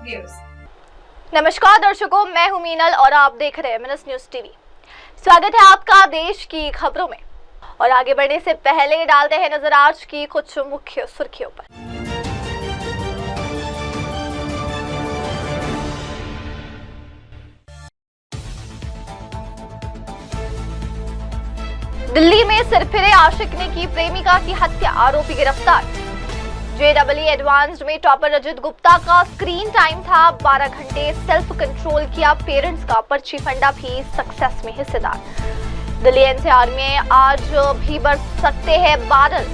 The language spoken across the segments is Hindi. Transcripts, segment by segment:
व्यूअर्स। नमस्कार दर्शकों, मैं हूं मीनल और आप देख रहे हैं मिनस न्यूज टीवी। स्वागत है आपका देश की खबरों में। और आगे बढ़ने से पहले डालते हैं नजर आज की कुछ मुख्य सुर्खियों पर। दिल्ली में सिरफिरे आशिक ने की प्रेमिका की हत्या, आरोपी गिरफ्तार। JEE एडवांस्ड में टॉपर रजत गुप्ता का स्क्रीन टाइम था 12 घंटे, सेल्फ कंट्रोल किया पेरेंट्स का, पर्ची फंडा भी सक्सेस में हिस्सेदार। दिल्ली NCR में आज भी बरस सकते हैं बादल।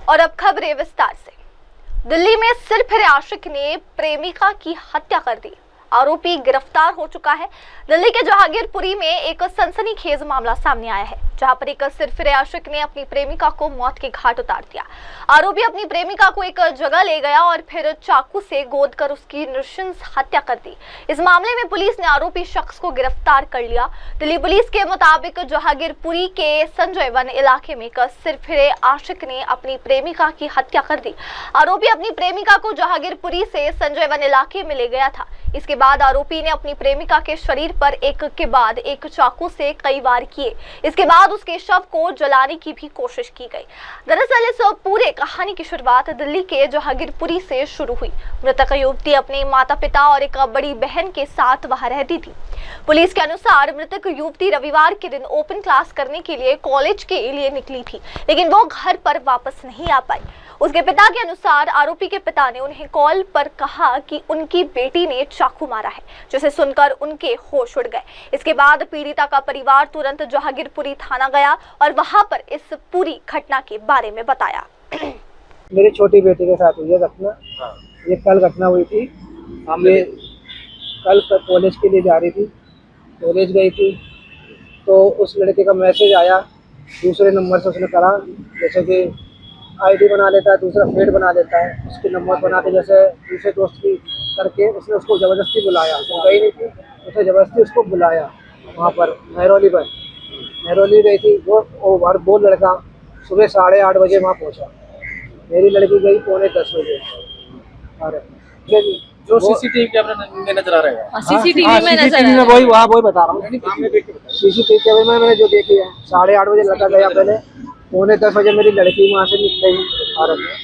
और अब खबरें विस्तार से। दिल्ली में सिरफिरे आशिक ने प्रेमिका की हत्या कर दी, आरोपी गिरफ्तार हो चुका है। दिल्ली के जहांगीरपुरी में एक सनसनीखेज मामला सामने आया है, जहां पर एक सिरफिरे आशिक ने अपनी प्रेमिका को मौत के घाट उतार दिया। आरोपी अपनी प्रेमिका को एक जगह ले गया और फिर चाकू से गोदकर उसकी नृशंस हत्या कर दी। इस मामले में पुलिस ने आरोपी शख्स को गिरफ्तार कर लिया। दिल्ली पुलिस के मुताबिक जहांगीरपुरी के संजय वन इलाके में एक सिरफिरे आशिक ने अपनी प्रेमिका की हत्या कर दी। आरोपी अपनी प्रेमिका को जहांगीरपुरी से संजय वन इलाके में ले गया था। इसके बाद आरोपी ने अपनी प्रेमिका के शरीर पर एक के बाद एक चाकू से कई वार किए। इसके बाद उसके शव को जलाने की भी कोशिश की गई। दरअसल इस पूरे कहानी की शुरुआत दिल्ली के जहांगीरपुरी से शुरू हुई। मृतक युवती अपने माता पिता और एक बड़ी बहन के साथ वहां रहती थी। पुलिस के अनुसार मृतक युवती रविवार के दिन ओपन क्लास करने के लिए कॉलेज के लिए निकली थी, लेकिन वो घर पर वापस नहीं आ पाई। उसके पिता के अनुसार आरोपी के पिता ने उन्हें कॉल पर कहा कि उनकी बेटी ने चाकू मारा है, जिसे सुनकर उनके होश उड़ गए। इसके बाद पीड़िता का परिवार तुरंत जहांगीरपुरी थाना गया और वहां पर इस पूरी घटना के बारे में बताया। मेरी छोटी बेटी के साथ हुई है घटना। ये कल घटना हुई थी। ये कल कॉलेज के लिए जा रही थी, कॉलेज गई थी तो उस लड़के का मैसेज आया दूसरे नंबर से। उसने करा जैसे कि आईडी बना लेता है, दूसरा फेड बना लेता है, उसके नंबर बना के जैसे दूसरे दोस्त की करके उसने उसको ज़बरदस्ती बुलाया। वो गई नहीं थी, उसने ज़बरदस्ती उसको बुलाया वहाँ पर महरौली पर। महरौली गई थी वो लड़का सुबह 8:30 बजे वहाँ पहुँचा। मेरी लड़की गई 9:45 बजे। और जो सीसीटीवी कैमरा में नजर आ रहा है, सीसीटीवी में वही बता रहा हूँ। सीसीटीवी कैमरे में मैंने जो देखी है 8:30 बजे लड़का गया, पहले 9:10 बजे मेरी लड़की वहाँ से निकल गई भारत में।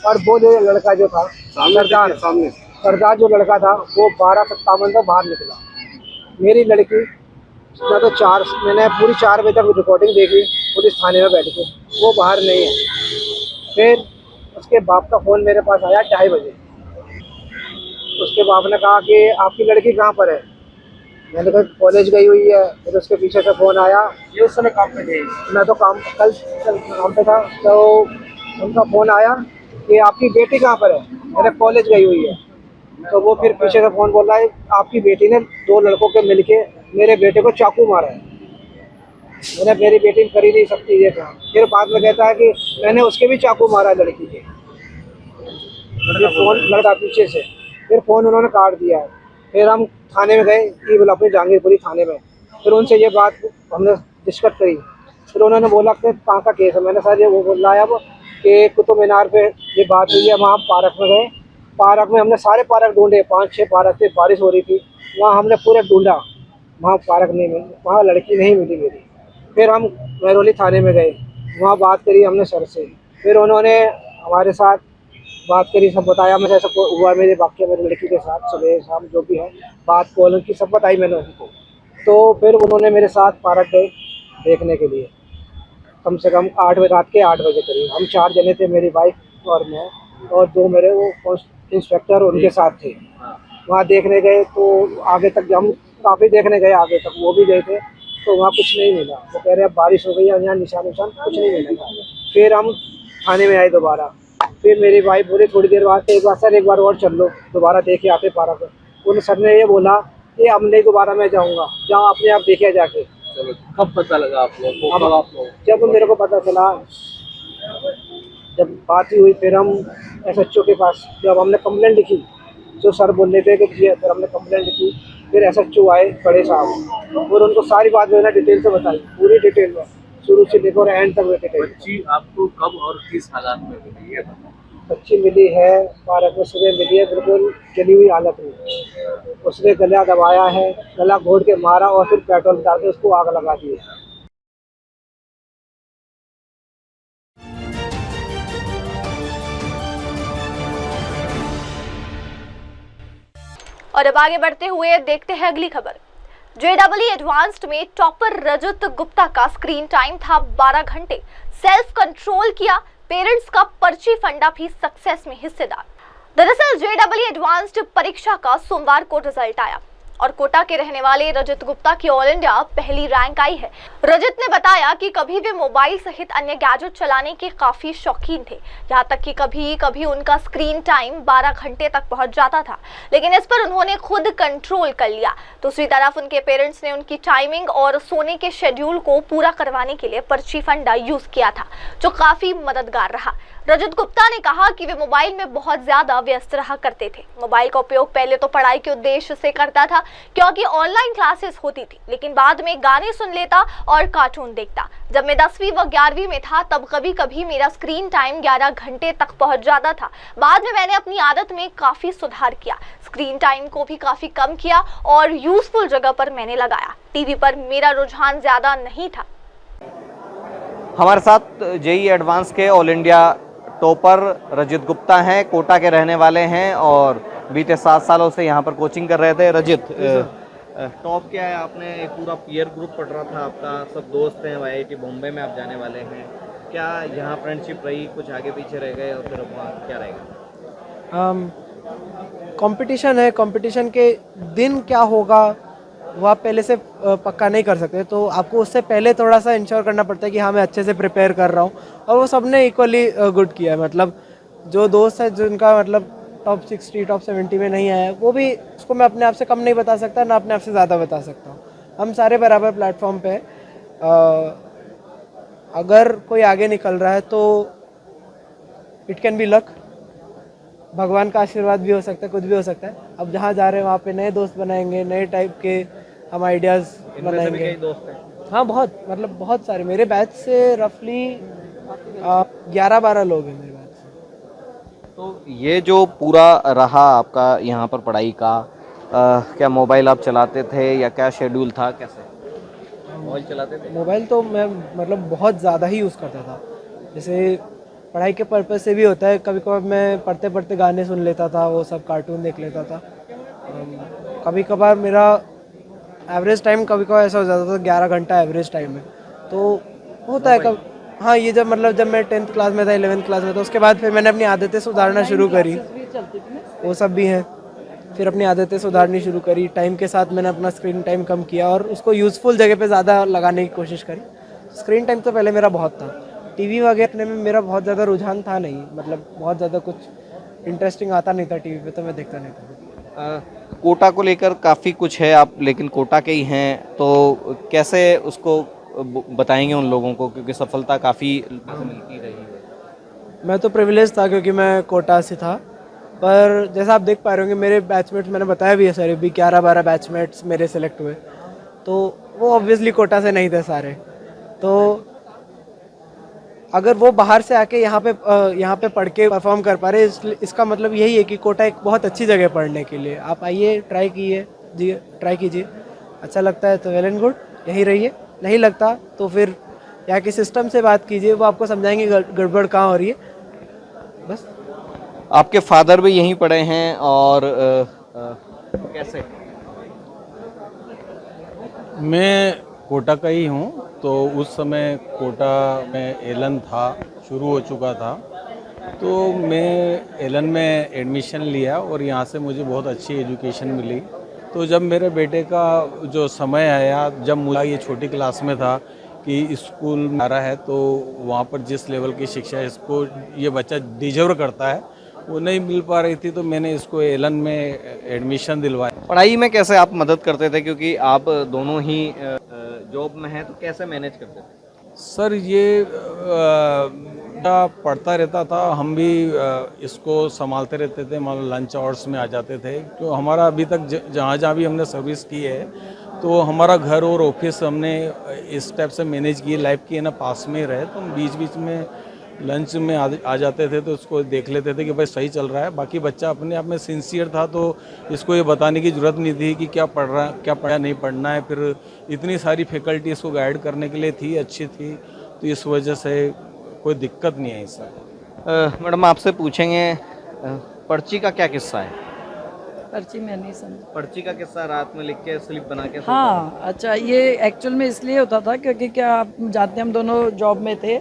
और वो जो लड़का जो था सरदार जो लड़का था वो 12:57 तक बाहर निकला। मेरी लड़की ना तो मैंने पूरी 4 बजे तक रिकॉर्डिंग देखी पुलिस थाने में बैठ के, वो बाहर नहीं है। फिर उसके बाप का फ़ोन मेरे पास आया 2:30 बजे। उसके बाप ने कहा कि आपकी लड़की कहाँ पर है? मैंने कहा कॉलेज गई हुई है। फिर उसके पीछे से फ़ोन आया, ये उस समय काम पे थे, मैं तो कल काम पे था, तो उनका फ़ोन आया कि आपकी बेटी कहाँ पर है? मैंने कॉलेज गई हुई है। तो वो फिर पीछे से फ़ोन बोल रहा है आपकी बेटी ने 2 लड़कों के मिलके मेरे बेटे को चाकू मारा है। मैंने मेरी बेटी कर ही नहीं सकती ये काम। फिर बाद में कहता है कि मैंने उसके भी चाकू मारा है लड़की के। फ़ोन लड़का पीछे से, फिर फ़ोन उन्होंने काट दिया है। फिर हम थाने में गए अपने जहांगीरपुरी थाने में। फिर उनसे ये बात हमने डिस्कस करी। फिर उन्होंने बोला कि कहाँ का केस है? मैंने सर ये वो बोल रहा है अब कि कुतुब मीनार पे ये बात हुई है। वहाँ पार्क में गए, पार्क में हमने सारे पार्क ढूंढे, 5-6 पार्क थे, बारिश हो रही थी, वहाँ हमने पूरे ढूंढा, वहाँ पार्क नहीं मिली, वहाँ लड़की नहीं मिली मेरी। फिर हम महरौली थाने में गए, वहाँ बात करी हमने सर से। फिर उन्होंने हमारे साथ बात करी, सब बताया। मैं ऐसा हुआ मेरे वाक्य मेरी लड़की के साथ सुबह शाम जो भी है बात कॉल की सब बताई मैंने उनको। तो फिर उन्होंने मेरे साथ पार्क गए देखने के लिए, कम से कम रात के 8 बजे करीब। हम 4 जने थे, मेरी वाइफ और मैं और 2 मेरे वो इंस्पेक्टर उनके साथ थे। वहाँ देखने गए तो आगे तक हम काफ़ी देखने गए, आगे तक वो भी गए थे, तो वहाँ कुछ नहीं मिला। वो कह रहे अब बारिश हो गई है, यहाँ निशान कुछ नहीं मिलेगा। फिर हम थाने में आए दोबारा। फिर मेरी वाइफ बोली थोड़ी देर बाद एक बार और चल लो, दोबारा देखे आते पार्क में। उन सर ने ये बोला कि अब नहीं, दोबारा मैं जाऊँगा, जाओ अपने आप देखिए जाके। कब पता लगा आप लोग? जब मेरे को पता चला, जब बात ही हुई, फिर हम SHO के पास जब हमने कंप्लेंट लिखी, जो सर बोल रहे थे कि फिर हमने कंप्लेंट लिखी। फिर SHO आए बड़े साहब और उनको सारी बात मैंने डिटेल से बताई, पूरी डिटेल में, शुरू से लेकर एंड तक डिटेल। बच्ची आपको कब और किस हालात में मिली है? बच्ची मिली है पार्क में, सुबह मिली है, बिल्कुल जली हुई हालत में। उसने गला दबाया है, गला घोट के मारा और फिर पेट्रोल डाल के उसको आग लगा दी। और अब आगे बढ़ते हुए देखते हैं अगली खबर। JEE एडवांस्ड में टॉपर रजत गुप्ता का स्क्रीन टाइम था 12 घंटे, सेल्फ कंट्रोल किया, पेरेंट्स का पर्ची फंडा भी सक्सेस में हिस्सेदार। दरअसल JEE एडवांस्ड परीक्षा का सोमवार को रिजल्ट आया और कोटा के रहने वाले रजत गुप्ता की ऑल इंडिया पहली रैंक आई है। रजत ने बताया कि कभी वे मोबाइल सहित अन्य गैजेट चलाने के काफी शौकीन थे, यहाँ तक कि कभी कभी उनका स्क्रीन टाइम 12 घंटे तक पहुंच जाता था, लेकिन इस पर उन्होंने खुद कंट्रोल कर लिया। दूसरी तरफ उनके पेरेंट्स ने उनकी टाइमिंग और सोने के शेड्यूल को पूरा करवाने के लिए पर्ची फंडा यूज किया था, जो काफी मददगार रहा। रजत गुप्ता ने कहा कि वे मोबाइल में बहुत ज्यादा व्यस्त रहा करते थे। मोबाइल का उपयोग पहले तो पढ़ाई के उद्देश्य से करता था क्योंकि ऑनलाइन क्लासेस होती थी, लेकिन बाद में गाने सुन लेता और कार्टून देखता। जब मैं 10वीं व 11वीं में था तब कभी कभी मेरा स्क्रीन टाइम 11 घंटे तक पहुंच जाता था। बाद में मैंने अपनी आदत में काफी सुधार किया, स्क्रीन टाइम को भी काफी कम किया और यूजफुल जगह पर मैंने लगाया। टीवी पर मेरा रुझान ज्यादा नहीं था। हमारे साथ JEE एडवांस के ऑल इंडिया टॉपर रजत गुप्ता हैं, कोटा के रहने वाले हैं और बीते 7 सालों से यहाँ पर कोचिंग कर रहे थे। रजत, टॉप क्या है? आपने एक पूरा पीयर ग्रुप पढ़ रहा था, आपका सब दोस्त हैं, IIT बॉम्बे में आप जाने वाले हैं, क्या यहाँ फ्रेंडशिप रही, कुछ आगे पीछे रह गए और फिर वहाँ क्या रहेगा? कंपटीशन है, कंपटीशन के दिन क्या होगा वो आप पहले से पक्का नहीं कर सकते, तो आपको उससे पहले थोड़ा सा इंश्योर करना पड़ता है कि हाँ मैं अच्छे से प्रिपेयर कर रहा हूँ, और वो सबने इक्वली गुड किया है। मतलब जो दोस्त है जिनका मतलब टॉप 60 टॉप 70 में नहीं आया, वो भी उसको मैं अपने आप से कम नहीं बता सकता, ना अपने आप से ज़्यादा बता सकता हूँ। हम सारे बराबर प्लेटफॉर्म पे अगर कोई आगे निकल रहा है तो इट कैन बी लक, भगवान का आशीर्वाद भी हो सकता है, कुछ भी हो सकता है। अब जहाँ जा रहे हैं वहाँ पे नए दोस्त बनाएंगे, नए टाइप के हम आइडियाज़ बनाएंगे। दोस्त हैं? हाँ बहुत, मतलब बहुत सारे। मेरे बैच से रफली 11-12 लोग हैं मेरे बैच से। तो ये जो पूरा रहा आपका यहाँ पर पढ़ाई का, क्या मोबाइल आप चलाते थे या क्या शेड्यूल था, कैसे मोबाइल चलाते थे? मोबाइल तो मैं मतलब बहुत ज़्यादा ही यूज़ करता था। जैसे पढ़ाई के पर्पज़ से भी होता है, कभी कभार मैं पढ़ते पढ़ते गाने सुन लेता था, वो सब कार्टून देख लेता था। कभी कभार मेरा एवरेज टाइम कभी कभार ऐसा हो जाता था 11 घंटा एवरेज टाइम है, तो होता है कब। हाँ, ये जब मतलब जब मैं 10th क्लास में था, 11th क्लास में था, उसके बाद फिर मैंने अपनी आदतें सुधारना शुरू करी, वो सब भी हैं। फिर अपनी आदतें सुधारनी शुरू करी, टाइम के साथ मैंने अपना स्क्रीन टाइम कम किया और उसको यूज़फुल जगह पे ज़्यादा लगाने की कोशिश करी। स्क्रीन टाइम तो पहले मेरा बहुत था, टीवी वगैरह में मेरा बहुत ज़्यादा रुझान था नहीं, मतलब बहुत ज़्यादा कुछ इंटरेस्टिंग आता नहीं था टीवी पे, तो मैं देखता नहीं था। कोटा को लेकर काफ़ी कुछ है, आप लेकिन कोटा के ही हैं, तो कैसे उसको बताएंगे उन लोगों को, क्योंकि सफलता काफ़ी मिलती रही है। मैं तो प्रिविलेज था क्योंकि मैं कोटा से था, पर जैसा आप देख पा रहे होंगे मेरे बैचमेट्स, मैंने बताया भी है सर, भी 11-12 बैचमेट्स मेरे सेलेक्ट हुए, तो वो ऑब्वियसली कोटा से नहीं थे सारे। तो अगर वो बाहर से आके यहाँ पे पढ़ के परफॉर्म कर पा रहे, इसका मतलब यही है कि कोटा एक बहुत अच्छी जगह पढ़ने के लिए। आप आइए, ट्राई कीजिए, अच्छा लगता है तो वेल एंड गुड, यहीं रहिए, नहीं लगता तो फिर यहाँ के सिस्टम से बात कीजिए, वो आपको समझाएंगे गड़बड़ कहाँ हो रही है, बस। आपके फादर भी यहीं पढ़े हैं और कैसे? मैं कोटा का ही हूँ, तो उस समय कोटा में एलन था, शुरू हो चुका था, तो मैं एलन में एडमिशन लिया और यहाँ से मुझे बहुत अच्छी एजुकेशन मिली। तो जब मेरे बेटे का जो समय आया, जब मुझे ये छोटी क्लास में था कि स्कूल में आ रहा है, तो वहाँ पर जिस लेवल की शिक्षा इसको ये बच्चा डिजर्व करता है वो नहीं मिल पा रही थी, तो मैंने इसको एलन में एडमिशन दिलवाया। पढ़ाई में कैसे आप मदद करते थे, क्योंकि आप दोनों ही जॉब में हैं, तो कैसे मैनेज करते थे? सर ये पढ़ता रहता था, हम भी इसको संभालते रहते थे, मतलब लंच आवर्स में आ जाते थे। तो हमारा अभी तक जहाँ भी हमने सर्विस की है, तो हमारा घर और ऑफिस हमने इस टाइप से मैनेज किए, लाइफ की है ना पास में रहे, तो हम बीच बीच में लंच में आ जाते थे तो उसको देख लेते थे कि भाई सही चल रहा है। बाकी बच्चा अपने आप में सिंसियर था, तो इसको ये बताने की ज़रूरत नहीं थी कि क्या पढ़ रहा, क्या पढ़ा नहीं पढ़ना है। फिर इतनी सारी फैकल्टी इसको गाइड करने के लिए थी, अच्छी थी, तो इस वजह से कोई दिक्कत नहीं है इससे। मैडम आपसे पूछेंगे पर्ची का क्या किस्सा है? पर्ची में नहीं समझ। पर्ची का किस्सा रात में लिख के स्लिप बना के हाँ अच्छा, ये एक्चुअल में इसलिए होता था क्योंकि क्या आप जानते हैं हम दोनों जॉब में थे,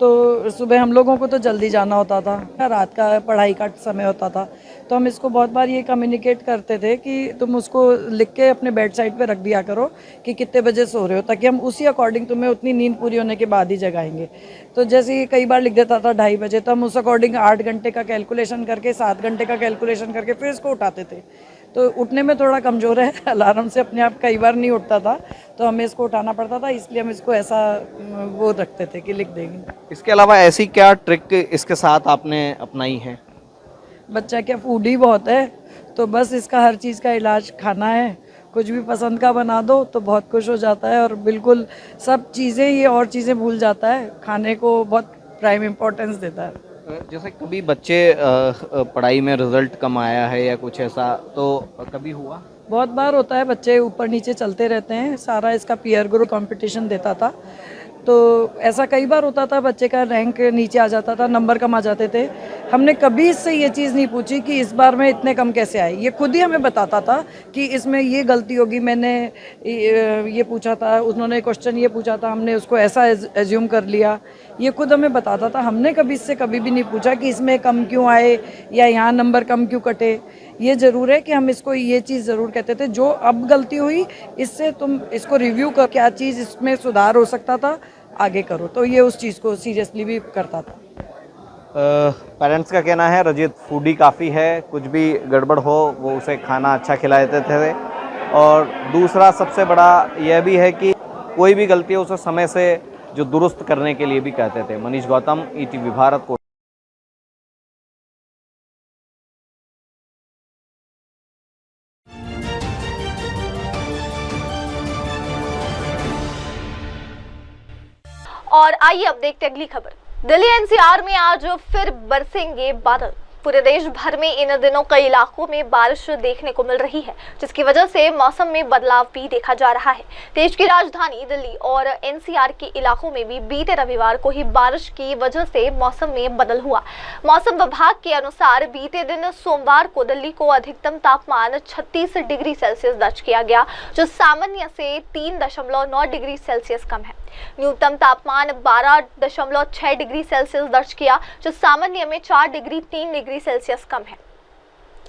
तो सुबह हम लोगों को तो जल्दी जाना होता था, रात का पढ़ाई का समय होता था, तो हम इसको बहुत बार ये कम्युनिकेट करते थे कि तुम उसको लिख के अपने बेड साइड पे रख दिया करो कि कितने बजे सो रहे हो, ताकि हम उसी अकॉर्डिंग तुम्हें उतनी नींद पूरी होने के बाद ही जगाएंगे। तो जैसे ये कई बार लिख देता था 2:30 बजे, तो हम उस अकॉर्डिंग 8 घंटे का कैलकुलेशन करके 7 घंटे का कैलकुलेशन करके फिर इसको उठाते थे। तो उठने में थोड़ा कमज़ोर है, अलार्म से अपने आप कई बार नहीं उठता था, तो हमें इसको उठाना पड़ता था, इसलिए हम इसको ऐसा वो रखते थे कि लिख देंगे। इसके अलावा ऐसी क्या ट्रिक इसके साथ आपने अपनाई है? बच्चा क्या फूडी बहुत है, तो बस इसका हर चीज़ का इलाज खाना है। कुछ भी पसंद का बना दो तो बहुत खुश हो जाता है और बिल्कुल सब चीज़ें, ये और चीज़ें भूल जाता है, खाने को बहुत प्राइम इम्पोर्टेंस देता है। जैसे कभी बच्चे पढ़ाई में रिजल्ट कम आया है या कुछ ऐसा, तो कभी हुआ? बहुत बार होता है, बच्चे ऊपर नीचे चलते रहते हैं। सारा इसका पीयर ग्रुप कंपटीशन देता था, तो ऐसा कई बार होता था, बच्चे का रैंक नीचे आ जाता था, नंबर कम आ जाते थे। हमने कभी इससे ये चीज़ नहीं पूछी कि इस बार में इतने कम कैसे आए, ये खुद ही हमें बताता था कि इसमें ये गलती होगी, मैंने ये पूछा था, उन्होंने क्वेश्चन ये पूछा था, हमने उसको ऐसा एज्यूम कर लिया, ये खुद हमें बताता था। हमने कभी इससे कभी भी नहीं पूछा कि इसमें कम क्यों आए या यहाँ नंबर कम क्यों कटे। ये ज़रूर है कि हम इसको ये चीज़ ज़रूर कहते थे, जो अब गलती हुई इससे तुम इसको रिव्यू कर, क्या चीज़ इसमें सुधार हो सकता था, आगे करो। तो ये उस चीज़ को सीरियसली भी करता था। पेरेंट्स का कहना है रजित फूडी काफ़ी है, कुछ भी गड़बड़ हो वो उसे खाना अच्छा खिला देते थे, और दूसरा सबसे बड़ा यह भी है कि कोई भी गलती हो उसे समय से जो दुरुस्त करने के लिए भी कहते थे। मनीष गौतम, ईटीवी भारत को। और आइए अब देखते हैं अगली खबर। दिल्ली एनसीआर में आज फिर बरसेंगे बादल। पूरे देश भर में इन दिनों कई इलाकों में बारिश देखने को मिल रही है, जिसकी वजह से मौसम में बदलाव भी देखा जा रहा है। देश की राजधानी दिल्ली और एनसीआर के इलाकों में भी बीते रविवार को ही बारिश की वजह से मौसम में बदल हुआ। मौसम विभाग के अनुसार बीते दिन सोमवार को दिल्ली को अधिकतम तापमान 36 डिग्री सेल्सियस दर्ज किया गया, जो सामान्य से 3.9 डिग्री सेल्सियस कम है। न्यूनतम तापमान 12.6 डिग्री सेल्सियस दर्ज किया, जो सामान्य में 4 डिग्री 3 डिग्री सेल्सियस कम है।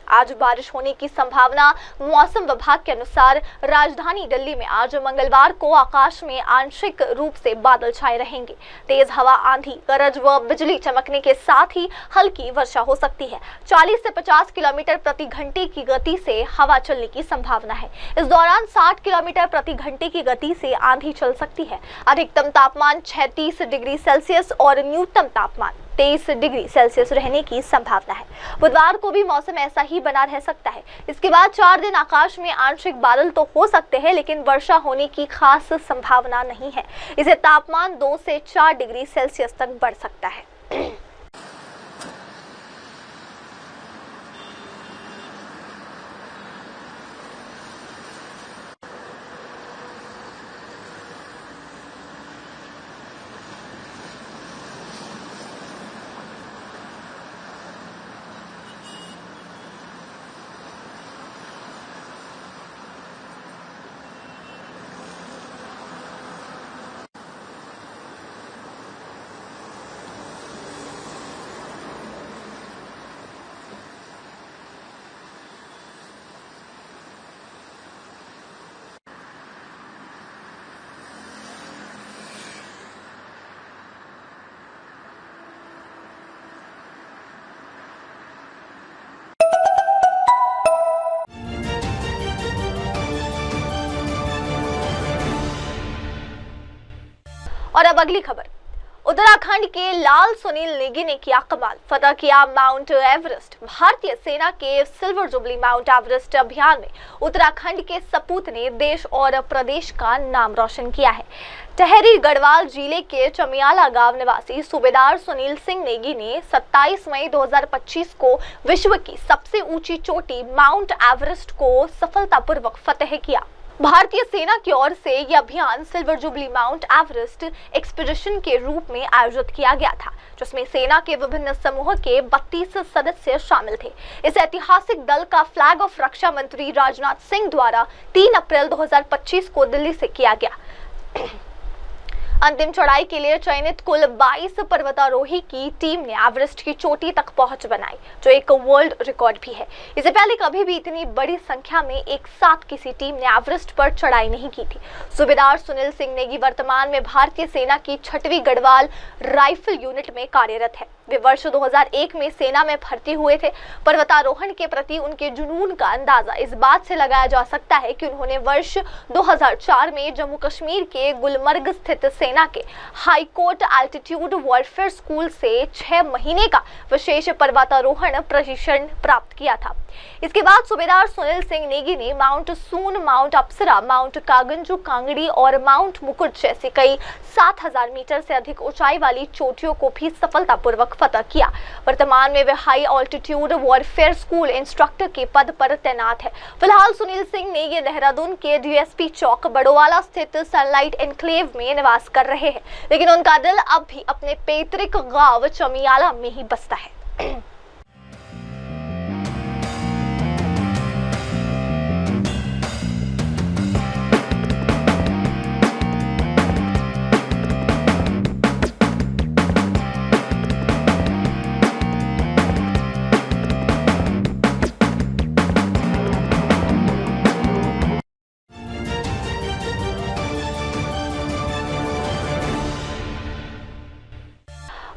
आज बारिश होने की संभावना। मौसम विभाग के अनुसार राजधानी दिल्ली में आज मंगलवार को आकाश में आंशिक रूप से बादल छाए रहेंगे। तेज हवा, आंधी, गरज व बिजली चमकने के साथ ही हल्की वर्षा हो सकती है। 40 से 50 किलोमीटर प्रति घंटे की गति से हवा चलने की संभावना है। इस दौरान 60 किलोमीटर प्रति घंटे की गति से आंधी चल सकती है। अधिकतम तापमान 36 डिग्री सेल्सियस और न्यूनतम तापमान 23 डिग्री सेल्सियस रहने की संभावना है। बुधवार को भी मौसम ऐसा ही बना रह सकता है। इसके बाद 4 दिन आकाश में आंशिक बादल तो हो सकते हैं, लेकिन वर्षा होने की खास संभावना नहीं है। इसे तापमान 2 से 4 डिग्री सेल्सियस तक बढ़ सकता है। और अब अगली खबर। उत्तराखंड के लाल सुनील नेगी ने किया कमाल, फतह किया माउंट एवरेस्ट। भारतीय सेना के सिल्वर जुबली माउंट एवरेस्ट अभियान में उत्तराखंड के सपूत ने देश और प्रदेश का नाम रोशन किया है। टिहरी गढ़वाल जिले के चमियाला गांव निवासी सूबेदार सुनील सिंह नेगी ने 27 मई 2025 को विश्व की सबसे ऊंची चोटी माउंट एवरेस्ट को सफलतापूर्वक फतह किया। भारतीय सेना की ओर से यह अभियान silver jubilee mount Everest expedition के रूप में आयोजित किया गया था, जिसमें सेना के विभिन्न समूह के 32 सदस्य शामिल थे। इस ऐतिहासिक दल का फ्लैग ऑफ रक्षा मंत्री राजनाथ सिंह द्वारा 3 अप्रैल 2025 को दिल्ली से किया गया। अंतिम चढ़ाई के लिए चयनित कुल 22 पर्वतारोही की टीम ने एवरेस्ट की चोटी तक पहुंच बनाई, जो एक वर्ल्ड रिकॉर्ड भी है। इससे पहले कभी भी इतनी बड़ी संख्या में एक साथ किसी टीम ने एवरेस्ट पर चढ़ाई नहीं की थी। सूबेदार सुनील सिंह नेगी वर्तमान में भारतीय सेना की 6वीं गढ़वाल राइफल यूनिट में कार्यरत है। वे वर्ष 2001 में सेना में भर्ती हुए थे। पर्वतारोहण के प्रति उनके जुनून का अंदाजा इस बात से लगाया जा सकता है कि उन्होंने वर्ष 2004 में जम्मू कश्मीर के गुलमर्ग स्थित सेना के high court altitude warfare school से 6 महीने का विशेष पर्वतारोहण प्रशिक्षण प्राप्त किया था। इसके बाद सूबेदार सुनील सिंह नेगी ने माउंट सून, माउंट अप्सरा, माउंट कागंजू कांगड़ी और माउंट मुकुट जैसी कई 7000 मीटर से अधिक ऊंचाई वाली चोटियों को भी सफलतापूर्वक फतह किया। वर्तमान में वे high altitude warfare school instructor के पद पर तैनात है। फिलहाल सुनील सिंह ने ये देहरादून के डीएसपी चौक बड़ोवाला स्थित सनलाइट एनक्लेव में निवास कर रहे हैं, लेकिन उनका दिल अब भी अपने पैतृक गांव चमियाला में ही बसता है।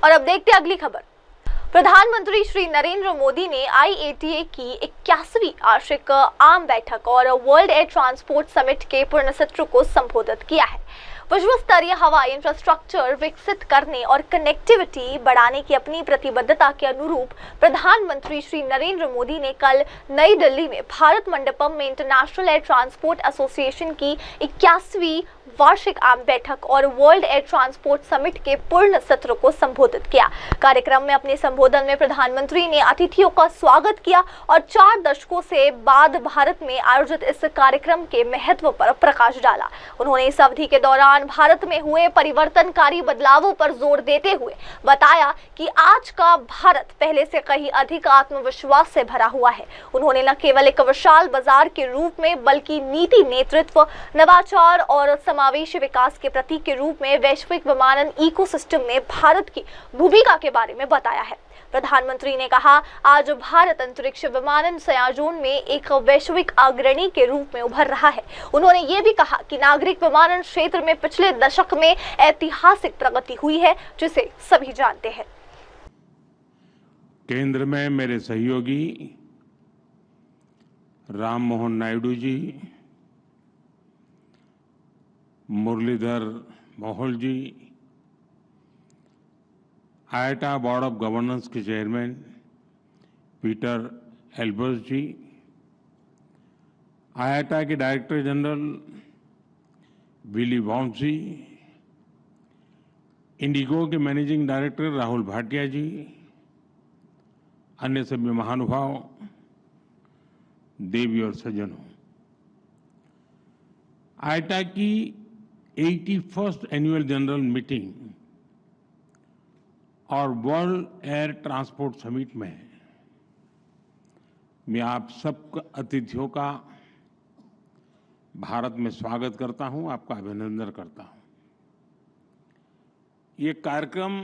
और अब देखते हैं अगली खबर। प्रधानमंत्री श्री नरेंद्र मोदी ने IATA की 81वीं वार्षिक आम बैठक और वर्ल्ड एयर ट्रांसपोर्ट समिट के पूर्ण सत्र को संबोधित किया है। विश्व स्तरीय हवाई इंफ्रास्ट्रक्चर विकसित करने और कनेक्टिविटी बढ़ाने की अपनी प्रतिबद्धता के अनुरूप प्रधानमंत्री श्री नरेंद्र मोदी ने कल नई दिल्ली में भारत मंडपम में इंटरनेशनल एयर ट्रांसपोर्ट एसोसिएशन की 81वीं वार्षिक आम बैठक और वर्ल्ड एयर ट्रांसपोर्ट समिट के पूर्ण सत्र को संबोधित किया। कार्यक्रम में अपने संबोधन में प्रधानमंत्री ने अतिथियों का स्वागत किया और 4 दशकों से बाद भारत में आयोजित इस कार्यक्रम के महत्व पर प्रकाश डाला। उन्होंने इस अवधि के दौरान भारत में हुए परिवर्तनकारी बदलावों पर जोर देते हुए बताया कि आज का भारत पहले से कहीं अधिक आत्मविश्वास से भरा हुआ है। उन्होंने न केवल एक विशाल बाजार के रूप में बल्कि नीति, नेतृत्व, नवाचार और समावेशी विकास के प्रतीक के रूप में वैश्विक विमानन इकोसिस्टम में भारत की भूमिका के बारे में बताया है। प्रधानमंत्री ने कहा, आज भारत अंतरिक्ष विमानन संयोजन में एक वैश्विक अग्रणी के रूप में उभर रहा है। उन्होंने ये भी कहा कि नागरिक विमानन क्षेत्र में पिछले दशक में ऐतिहासिक प्रगति हुई है, जिसे सभी जानते हैं। केंद्र में मेरे सहयोगी राम मोहन नायडू जी, मुरलीधर मोहोल जी, IATA बोर्ड ऑफ गवर्नेंस के चेयरमैन पीटर एल्बर्स जी, IATA के डायरेक्टर जनरल विली वॉम्सी, इंडिगो के मैनेजिंग डायरेक्टर राहुल भाटिया जी, अन्य सभी महानुभाव, देवी और सज्जनों, IATA की 81st एनुअल जनरल मीटिंग और वर्ल्ड एयर ट्रांसपोर्ट समिट में मैं आप सब अतिथियों का भारत में स्वागत करता हूं, आपका अभिनंदन करता हूं। ये कार्यक्रम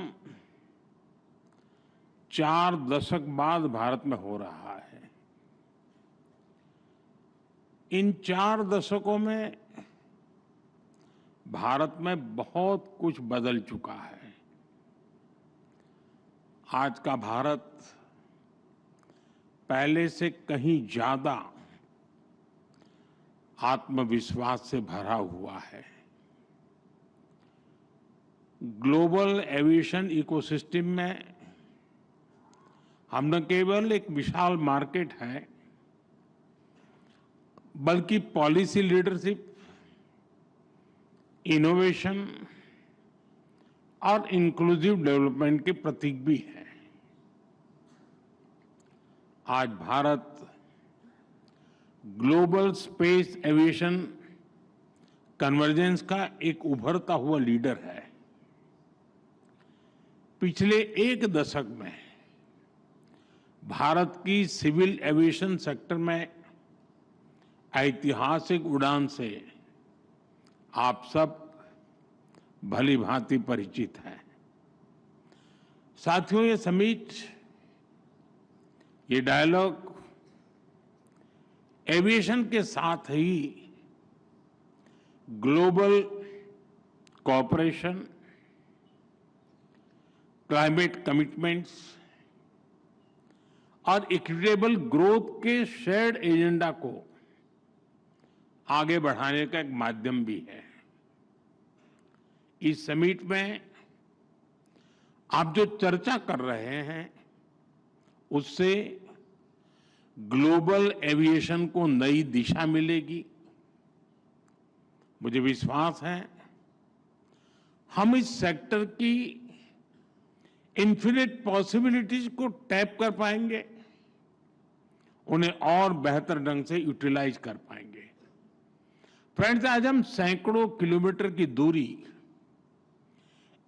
4 दशक बाद भारत में हो रहा है। इन 4 दशकों में भारत में बहुत कुछ बदल चुका है। आज का भारत पहले से कहीं ज्यादा आत्मविश्वास से भरा हुआ है। ग्लोबल एविएशन इकोसिस्टम में हम न केवल एक विशाल मार्केट है, बल्कि पॉलिसी लीडरशिप, इनोवेशन और इंक्लूसिव डेवलपमेंट के प्रतीक भी है। आज Bharat global space aviation convergence का एक उभरता हुआ लीडर है। पिछले एक दशक में भारत की सिविल एविएशन सेक्टर में ऐतिहासिक उड़ान से आप सब भली भांति परिचित हैं। साथियों, ये समिट, ये डायलॉग एविएशन के साथ ही ग्लोबल कोऑपरेशन, क्लाइमेट कमिटमेंट्स और इक्विटेबल ग्रोथ के शेयर्ड एजेंडा को आगे बढ़ाने का एक माध्यम भी है। इस समिट में आप जो चर्चा कर रहे हैं उससे ग्लोबल एविएशन को नई दिशा मिलेगी। मुझे विश्वास है हम इस सेक्टर की इन्फिनिट पॉसिबिलिटीज को टैप कर पाएंगे, उन्हें और बेहतर ढंग से यूटिलाइज कर पाएंगे। फ्रेंड्स, आज हम सैकड़ों किलोमीटर की दूरी,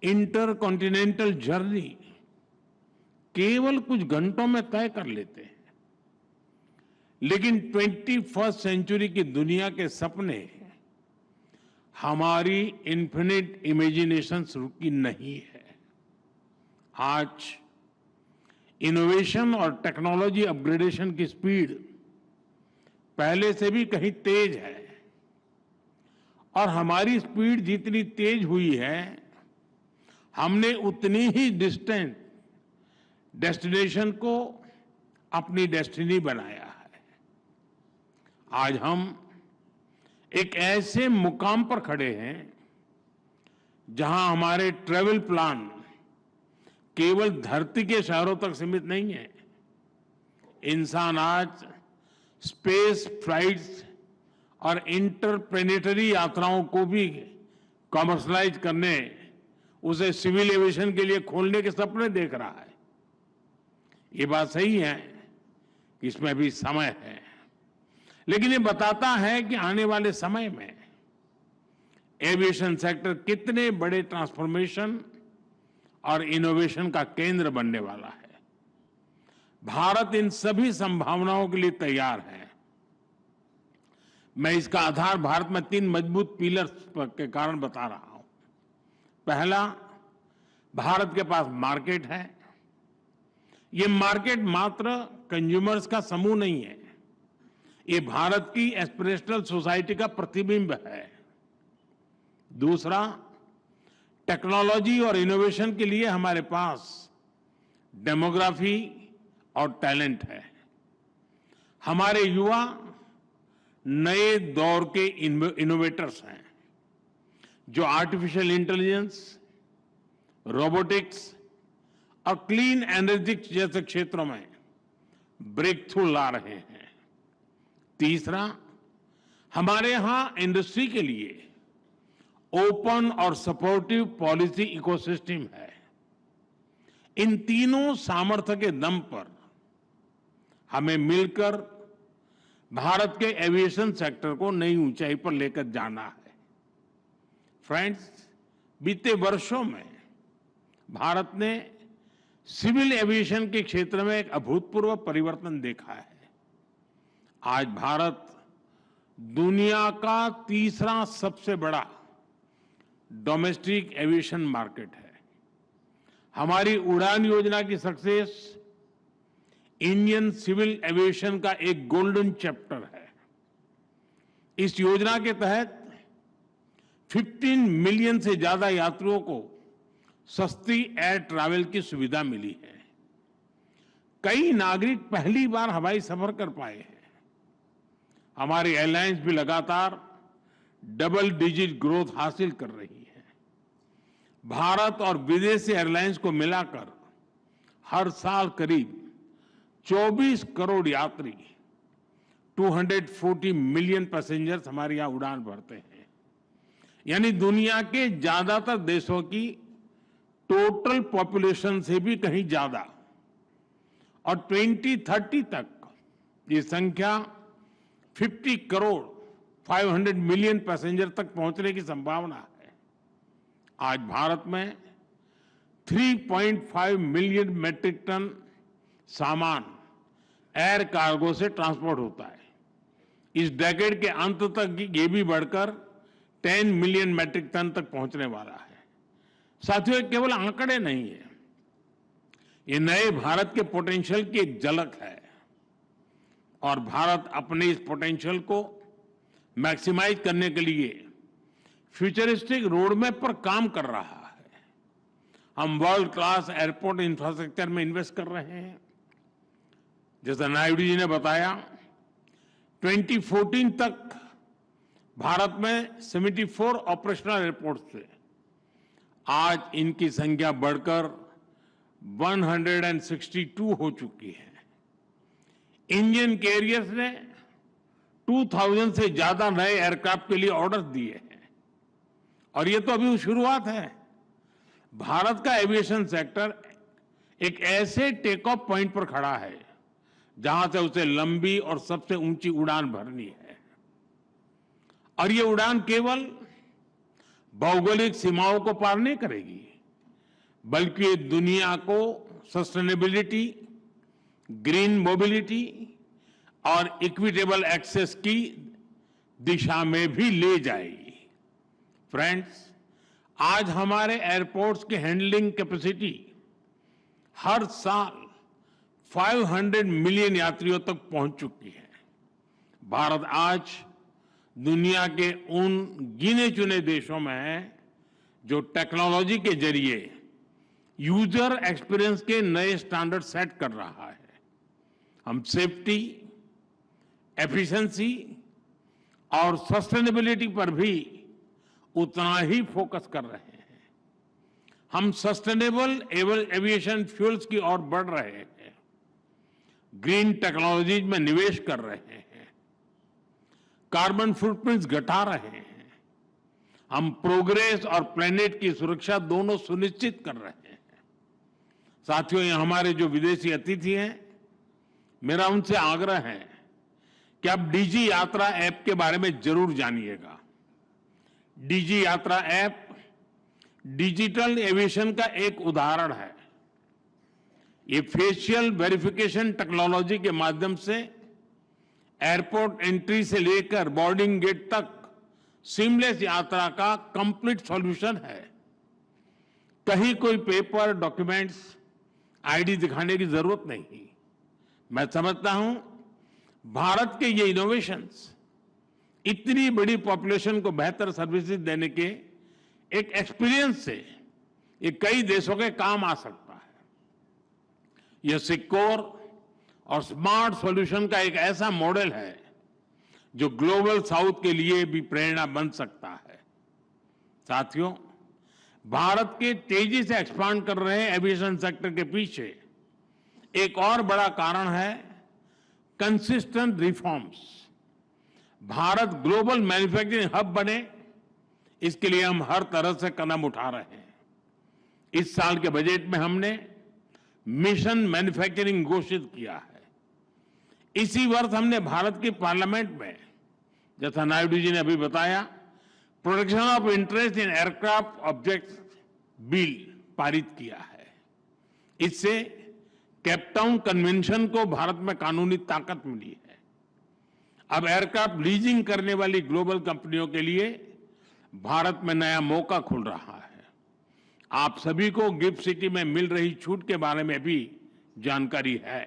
इंटर कॉन्टिनेंटल जर्नी केवल कुछ घंटों में तय कर लेते हैं, लेकिन 21st सेंचुरी की दुनिया के सपने हमारी इन्फिनिट इमेजिनेशन रुकी नहीं है। आज इनोवेशन और टेक्नोलॉजी अपग्रेडेशन की स्पीड पहले से भी कहीं तेज है, और हमारी स्पीड जितनी तेज हुई है, हमने उतनी ही डिस्टेंट डेस्टिनेशन को अपनी डेस्टिनी बनाया है। आज हम एक ऐसे मुकाम पर खड़े हैं जहां हमारे ट्रैवल प्लान केवल धरती के शहरों तक सीमित नहीं है। इंसान आज स्पेस फ्लाइट्स और इंटरप्लेनेटरी यात्राओं को भी कमर्शलाइज करने, उसे सिविल एविएशन के लिए खोलने के सपने देख रहा है। ये बात सही है कि इसमें अभी समय है, लेकिन ये बताता है कि आने वाले समय में एविएशन सेक्टर कितने बड़े ट्रांसफॉर्मेशन और इनोवेशन का केंद्र बनने वाला है। भारत इन सभी संभावनाओं के लिए तैयार है। मैं इसका आधार भारत में 3 मजबूत पिलर्स के कारण बता रहा हूं। पहला, भारत के पास मार्केट है। ये मार्केट मात्र कंज्यूमर्स का समूह नहीं है, ये भारत की एस्पिरेशनल सोसाइटी का प्रतिबिंब है। दूसरा, टेक्नोलॉजी और इनोवेशन के लिए हमारे पास डेमोग्राफी और टैलेंट है। हमारे युवा नए दौर के इनोवेटर्स हैं, जो आर्टिफिशियल इंटेलिजेंस, रोबोटिक्स और क्लीन एनर्जी जैसे क्षेत्रों में ब्रेक थ्रू ला रहे हैं। तीसरा, हमारे यहां इंडस्ट्री के लिए ओपन और सपोर्टिव पॉलिसी इकोसिस्टम है। इन तीनों सामर्थ्य के दम पर हमें मिलकर भारत के एविएशन सेक्टर को नई ऊंचाई पर लेकर जाना है। फ्रेंड्स, बीते वर्षों में भारत ने सिविल एविएशन के क्षेत्र में एक अभूतपूर्व परिवर्तन देखा है। आज भारत दुनिया का तीसरा सबसे बड़ा डोमेस्टिक एविएशन मार्केट है। हमारी उड़ान योजना की सक्सेस इंडियन सिविल एविएशन का एक गोल्डन चैप्टर है। इस योजना के तहत 15 मिलियन से ज्यादा यात्रियों को सस्ती एयर ट्रैवल की सुविधा मिली है। कई नागरिक पहली बार हवाई सफर कर पाए हैं। हमारी एयरलाइंस भी लगातार डबल डिजिट ग्रोथ हासिल कर रही है। भारत और विदेशी एयरलाइंस को मिलाकर हर साल करीब 24 करोड़ यात्री 240 मिलियन पैसेंजर्स हमारे यहां उड़ान भरते हैं। यानी दुनिया के ज्यादातर देशों की टोटल पॉपुलेशन से भी कहीं ज्यादा। और 2030 तक ये संख्या 50 करोड़ 500 मिलियन पैसेंजर तक पहुंचने की संभावना है। आज भारत में 3.5 मिलियन मैट्रिक टन सामान एयर कार्गो से ट्रांसपोर्ट होता है। इस डेकेड के अंत तक ये भी बढ़कर 10 मिलियन मैट्रिक टन तक पहुंचने वाला है। साथियों, ये केवल आंकड़े नहीं है, ये नए भारत के पोटेंशियल की एक झलक है और भारत अपने इस पोटेंशियल को मैक्सिमाइज करने के लिए फ्यूचरिस्टिक रोडमैप पर काम कर रहा है। हम वर्ल्ड क्लास एयरपोर्ट इंफ्रास्ट्रक्चर में इन्वेस्ट कर रहे हैं। जैसा नायडू जी ने बताया, 2014 तक भारत में 74 ऑपरेशनल एयरपोर्ट थे। आज इनकी संख्या बढ़कर 162 हो चुकी है। इंडियन कैरियर्स ने 2000 से ज्यादा नए एयरक्राफ्ट के लिए ऑर्डर दिए हैं और ये तो अभी शुरुआत है। भारत का एविएशन सेक्टर एक ऐसे टेक ऑफ पॉइंट पर खड़ा है जहां से उसे लंबी और सबसे ऊंची उड़ान भरनी है। और ये उड़ान केवल भौगोलिक सीमाओं को पार नहीं करेगी, बल्कि ये दुनिया को सस्टेनेबिलिटी, ग्रीन मोबिलिटी और इक्विटेबल एक्सेस की दिशा में भी ले जाएगी। फ्रेंड्स, आज हमारे एयरपोर्ट्स की हैंडलिंग कैपेसिटी हर साल 500 मिलियन यात्रियों तक पहुंच चुकी है। भारत आज दुनिया के उन गिने चुने देशों में है जो टेक्नोलॉजी के जरिए यूजर एक्सपीरियंस के नए स्टैंडर्ड सेट कर रहा है। हम सेफ्टी, एफिशिएंसी और सस्टेनेबिलिटी पर भी उतना ही फोकस कर रहे हैं। हम सस्टेनेबल एविएशन फ्यूल्स की ओर बढ़ रहे हैं, ग्रीन टेक्नोलॉजीज में निवेश कर रहे हैं, कार्बन फुटप्रिंट्स घटा रहे हैं। हम प्रोग्रेस और प्लेनेट की सुरक्षा दोनों सुनिश्चित कर रहे हैं। साथियों, ये हमारे जो विदेशी अतिथि हैं, मेरा उनसे आग्रह है कि आप डीजी यात्रा ऐप के बारे में जरूर जानिएगा। डीजी यात्रा ऐप डिजिटल एविएशन का एक उदाहरण है। ये फेशियल वेरिफिकेशन टेक्नोलॉजी के माध्यम से एयरपोर्ट एंट्री से लेकर बोर्डिंग गेट तक सीमलेस यात्रा का कंप्लीट सॉल्यूशन है। कहीं कोई पेपर, डॉक्यूमेंट्स, आईडी दिखाने की जरूरत नहीं। मैं समझता हूं भारत के ये इनोवेशंस इतनी बड़ी पॉपुलेशन को बेहतर सर्विसेज देने के एक एक्सपीरियंस से ये कई देशों के काम आ सकता है। यह सिक्योर और स्मार्ट सॉल्यूशन का एक ऐसा मॉडल है जो ग्लोबल साउथ के लिए भी प्रेरणा बन सकता है। साथियों, भारत के तेजी से एक्सपांड कर रहे एविएशन सेक्टर के पीछे एक और बड़ा कारण है consistent reforms. Bharat global manufacturing hub बने, इसके लिए हम हर तरह से कदम उठा रहे हैं। इस साल के बजट में हमने मिशन मैन्युफैक्चरिंग घोषित किया है। इसी वर्ष हमने भारत की पार्लियामेंट में, जैसा नायडू जी ने अभी बताया, protection of interest in aircraft objects bill पारित किया है। इससे केपटाउन कन्वेंशन को भारत में कानूनी ताकत मिली है। अब एयरक्राफ्ट लीजिंग करने वाली ग्लोबल कंपनियों के लिए भारत में नया मौका खुल रहा है। आप सभी को गिफ्ट सिटी में मिल रही छूट के बारे में भी जानकारी है।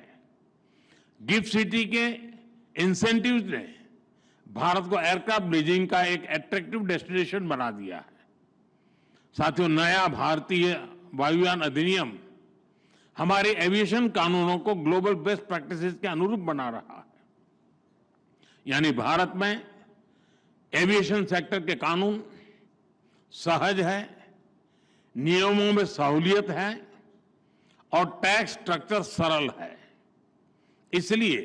गिफ्ट सिटी के इंसेंटिव्स ने भारत को एयरक्राफ्ट लीजिंग का एक अट्रैक्टिव डेस्टिनेशन बना दिया है। साथियों, नया भारतीय वायुयान अधिनियम हमारे एविएशन कानूनों को ग्लोबल बेस्ट प्रैक्टिसेस के अनुरूप बना रहा है। यानी भारत में एविएशन सेक्टर के कानून सहज है, नियमों में सहूलियत है और टैक्स स्ट्रक्चर सरल है। इसलिए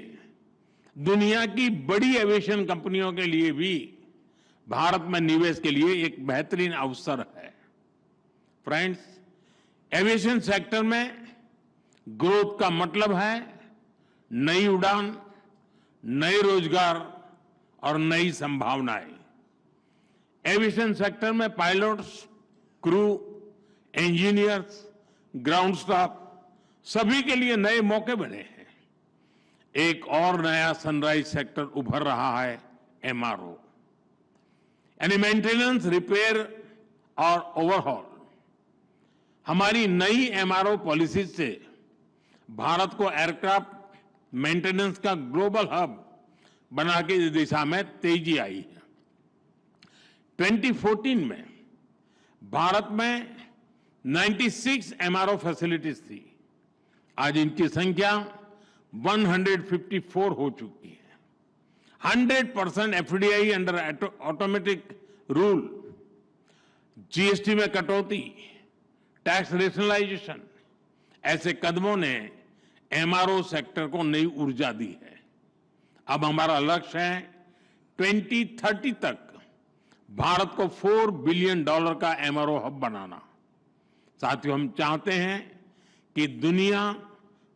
दुनिया की बड़ी एविएशन कंपनियों के लिए भी भारत में निवेश के लिए एक बेहतरीन अवसर है। फ्रेंड्स, एविएशन सेक्टर में ग्रोथ का मतलब है नई उड़ान, नए रोजगार और नई संभावनाएं। एविएशन सेक्टर में pilots, crew, engineers, ground staff सभी के लिए नए मौके बने हैं। एक और नया सनराइज सेक्टर उभर रहा है, एमआरओ यानी मेंटेनेंस, रिपेयर और ओवरहॉल। हमारी नई एमआरओ पॉलिसी से भारत को एयरक्राफ्ट मेंटेनेंस का ग्लोबल हब बना के इस दिशा में तेजी आई है। 2014 में भारत में 96 एमआरओ फैसिलिटीज थी। आज इनकी संख्या 154 हो चुकी है। 100% FDI under automatic rule, GST में कटौती, टैक्स रेशनलाइजेशन, ऐसे कदमों ने एमआरओ सेक्टर को नई ऊर्जा दी है। अब हमारा लक्ष्य है 2030 तक भारत को $4 बिलियन का एमआरओ हब बनाना। साथियों, हम चाहते हैं कि दुनिया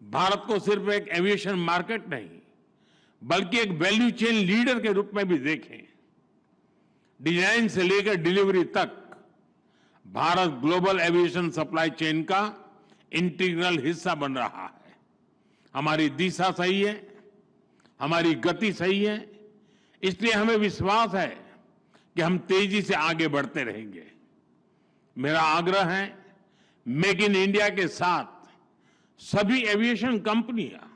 भारत को सिर्फ एक एविएशन मार्केट नहीं बल्कि एक वैल्यू चेन लीडर के रूप में भी देखें। डिजाइन से लेकर डिलीवरी तक Bharat global aviation supply chain का इंटीग्रल हिस्सा बन रहा है। हमारी दिशा सही है, हमारी गति सही है, इसलिए हमें विश्वास है कि हम तेजी से आगे बढ़ते रहेंगे। मेरा आग्रह है, मेक इन इंडिया के साथ सभी एविएशन कंपनियां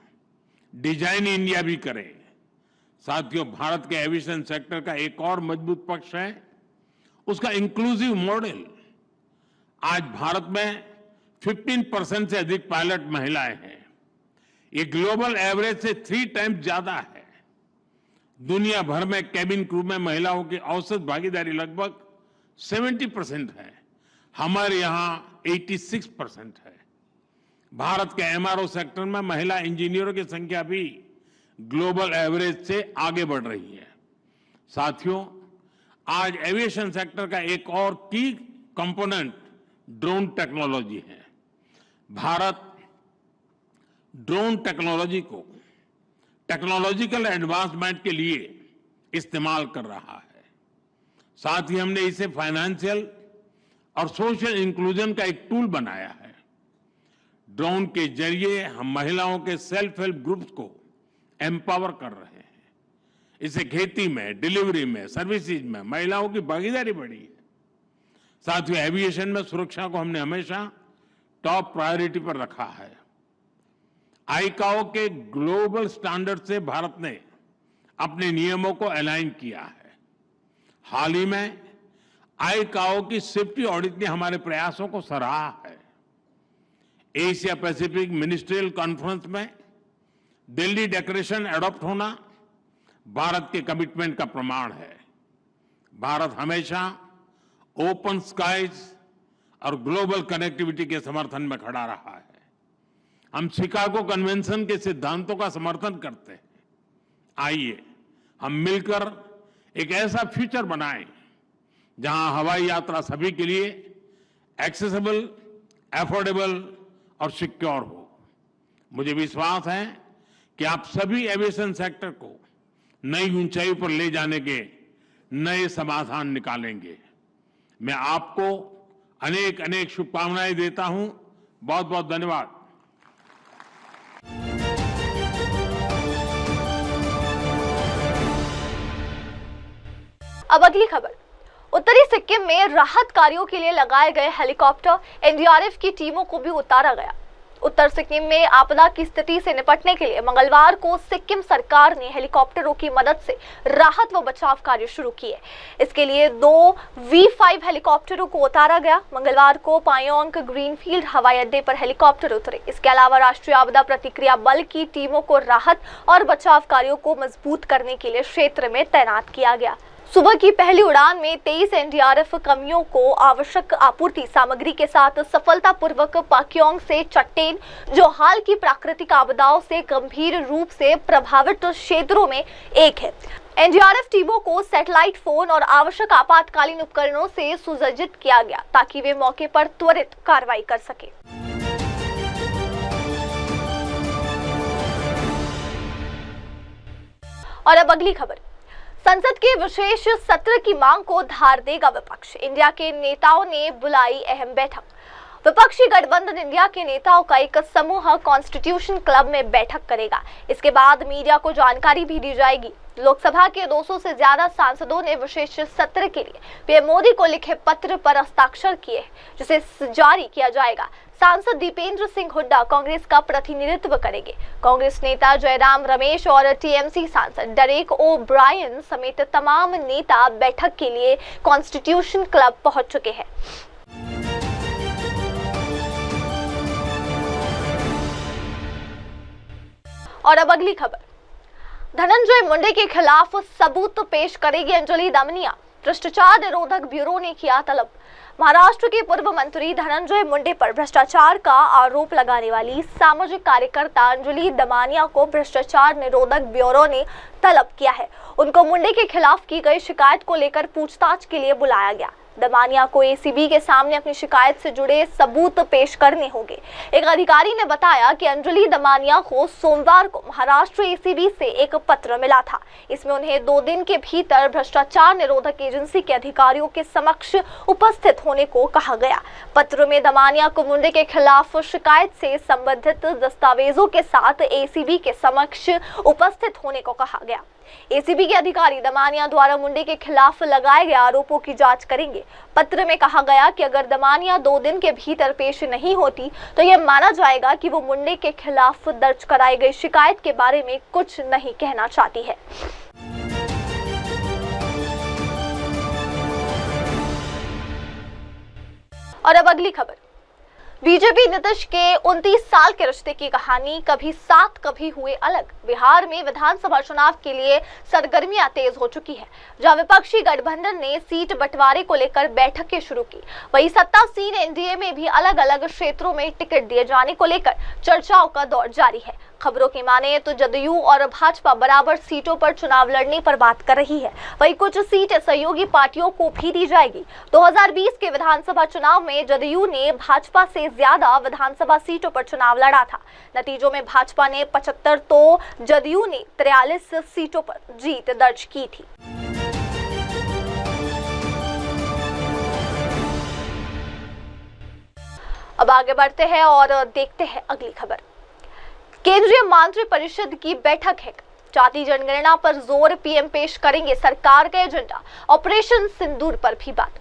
डिजाइन इंडिया भी करें। साथियों, भारत के एविएशन सेक्टर का एक और मजबूत पक्ष है उसका इंक्लूसिव मॉडल। आज भारत में 15% से अधिक पायलट महिलाएं हैं। ये ग्लोबल एवरेज से 3 टाइम्स ज्यादा है। दुनिया भर में कैबिन क्रू में महिलाओं की औसत भागीदारी लगभग 70% है। हमारे यहां 86% है। भारत के एमआरओ सेक्टर में महिला इंजीनियरों की संख्या भी ग्लोबल एवरेज से आगे बढ़ रही है। साथियों, आज एविएशन सेक्टर का एक और की कंपोनेंट ड्रोन टेक्नोलॉजी है। भारत ड्रोन टेक्नोलॉजी को टेक्नोलॉजिकल एडवांसमेंट के लिए इस्तेमाल कर रहा है। साथ ही हमने इसे फाइनेंशियल और सोशल इंक्लूजन का एक टूल बनाया है। ड्रोन के जरिए हम महिलाओं के सेल्फ हेल्प ग्रुप्स को एम्पावर कर रहे हैं। इससे खेती में, डिलीवरी में, सर्विसेज में महिलाओं की भागीदारी बढ़ी है। साथ ही एविएशन में सुरक्षा को हमने हमेशा टॉप प्रायोरिटी पर रखा है। आईकाओ के ग्लोबल स्टैंडर्ड से भारत ने अपने नियमों को अलाइन किया है। हाल ही में आईकाओ की सेफ्टी ऑडिट ने हमारे प्रयासों को सराहा है। एशिया पैसिफिक मिनिस्ट्रियल कॉन्फ्रेंस में दिल्ली डिक्लेरेशन अडॉप्ट होना भारत के कमिटमेंट का प्रमाण है। भारत हमेशा ओपन स्काइज और ग्लोबल कनेक्टिविटी के समर्थन में खड़ा रहा है। हम शिकागो कन्वेंशन के सिद्धांतों का समर्थन करते हैं। आइए हम मिलकर एक ऐसा फ्यूचर बनाएं जहां हवाई यात्रा सभी के लिए एक्सेसिबल, अफोर्डेबल और सिक्योर हो। मुझे विश्वास है कि आप सभी एविएशन सेक्टर को नई ऊंचाई पर ले जाने के नए समाधान निकालेंगे। मैं आपको अनेक अनेक शुभकामनाएं देता हूं। बहुत बहुत धन्यवाद। अब अगली खबर। उत्तरी सिक्किम में राहत कार्यों के लिए लगाए गए हेलीकॉप्टर एनडीआरएफ की टीमों को भी उतारा गया। उत्तर सिक्किम में आपदा की स्थिति से निपटने के लिए मंगलवार को सिक्किम सरकार ने हेलीकॉप्टरों की मदद से राहत व बचाव कार्य शुरू किए। इसके लिए 2 V5 हेलीकॉप्टरों को उतारा गया। मंगलवार को पायोंग ग्रीनफील्ड हवाई अड्डे पर हेलीकॉप्टर उतरे। इसके अलावा राष्ट्रीय आपदा प्रतिक्रिया बल की टीमों को राहत और बचाव कार्यों को मजबूत करने के लिए क्षेत्र में तैनात किया गया। सुबह की पहली उड़ान में 23 एनडीआरएफ कर्मियों को आवश्यक आपूर्ति सामग्री के साथ सफलतापूर्वक पाक्योंग से चट्टेन, जो हाल की प्राकृतिक आपदाओं से गंभीर रूप से प्रभावित क्षेत्रों में एक है। एनडीआरएफ टीमों को सैटेलाइट फोन और आवश्यक आपातकालीन उपकरणों से सुसज्जित किया गया ताकि वे मौके पर त्वरित कार्रवाई कर सके। और अब अगली खबर, संसद के विशेष सत्र की मांग को धार देगा विपक्ष। इंडिया के नेताओं ने बुलाई अहम बैठक। विपक्षी गठबंधन इंडिया के नेताओं का एक समूह कॉन्स्टिट्यूशन क्लब में बैठक करेगा। इसके बाद मीडिया को जानकारी भी दी जाएगी। लोकसभा के 200 से ज्यादा सांसदों ने विशेष सत्र के लिए पीएम मोदी को लिखे पत्र पर हस्ताक्षर किए, जिसे जारी किया जाएगा। सांसद दीपेंद्र सिंह हुड्डा कांग्रेस का प्रतिनिधित्व करेंगे। कांग्रेस नेता जयराम रमेश और टीएमसी सांसद डेरेक ओ ब्रायन समेत तमाम नेता बैठक के लिए कॉन्स्टिट्यूशन क्लब पहुंच चुके हैं। और अब अगली खबर, धनंजय मुंडे के खिलाफ सबूत पेश करेगी अंजलि दमनिया। भ्रष्टाचार निरोधक ब्यूरो ने किया तलब। महाराष्ट्र के पूर्व मंत्री धनंजय मुंडे पर भ्रष्टाचार का आरोप लगाने वाली सामाजिक कार्यकर्ता अंजलि दमानिया को भ्रष्टाचार निरोधक ब्यूरो ने तलब किया है। उनको मुंडे के खिलाफ की गई शिकायत को लेकर पूछताछ के लिए बुलाया गया। दमानिया को एसीबी के सामने अपनी शिकायत से जुड़े सबूत पेश करने होंगे। एक अधिकारी ने बताया कि अंजलि दमानिया को सोमवार को महाराष्ट्र एसीबी से एक पत्र मिला था। इसमें उन्हें 2 दिन के भीतर भ्रष्टाचार निरोधक एजेंसी के अधिकारियों के समक्ष उपस्थित होने को कहा गया। पत्र में दमानिया को मुंडे के खिलाफ शिकायत से संबंधित दस्तावेजों के साथ एसीबी के समक्ष उपस्थित होने को कहा गया। एसीबी के अधिकारी दमानिया द्वारा मुंडे के खिलाफ लगाए गए आरोपों की जांच करेंगे। पत्र में कहा गया कि अगर दमानिया 2 दिन के भीतर पेश नहीं होती तो यह माना जाएगा कि वो मुंडे के खिलाफ दर्ज कराई गई शिकायत के बारे में कुछ नहीं कहना चाहती है। और अब अगली खबर, बीजेपी नीतीश के 29 साल के रिश्ते की कहानी कभी साथ कभी हुए अलग। बिहार में विधानसभा चुनाव के लिए सरगर्मियां तेज हो चुकी है। जहां विपक्षी गठबंधन ने सीट बंटवारे को लेकर बैठकें शुरू की, वहीं सत्तासीन एनडीए में भी अलग अलग क्षेत्रों में टिकट दिए जाने को लेकर चर्चाओं का दौर जारी है। खबरों की माने तो जदयू और भाजपा बराबर सीटों पर चुनाव लड़ने पर बात कर रही है। वहीं कुछ सीटें सहयोगी पार्टियों को भी दी जाएगी। 2020 के विधानसभा चुनाव में जदयू ने भाजपा से ज्यादा विधानसभा सीटों पर चुनाव लड़ा था। नतीजों में भाजपा ने 75 तो जदयू ने 43 सीटों पर जीत दर्ज की थी। अब आगे बढ़ते हैं और देखते हैं अगली खबर। केंद्रीय मंत्रिपरिषद की बैठक है। जाति जनगणना पर जोर, पीएम पेश करेंगे सरकार का एजेंडा। ऑपरेशन सिंदूर पर भी बात।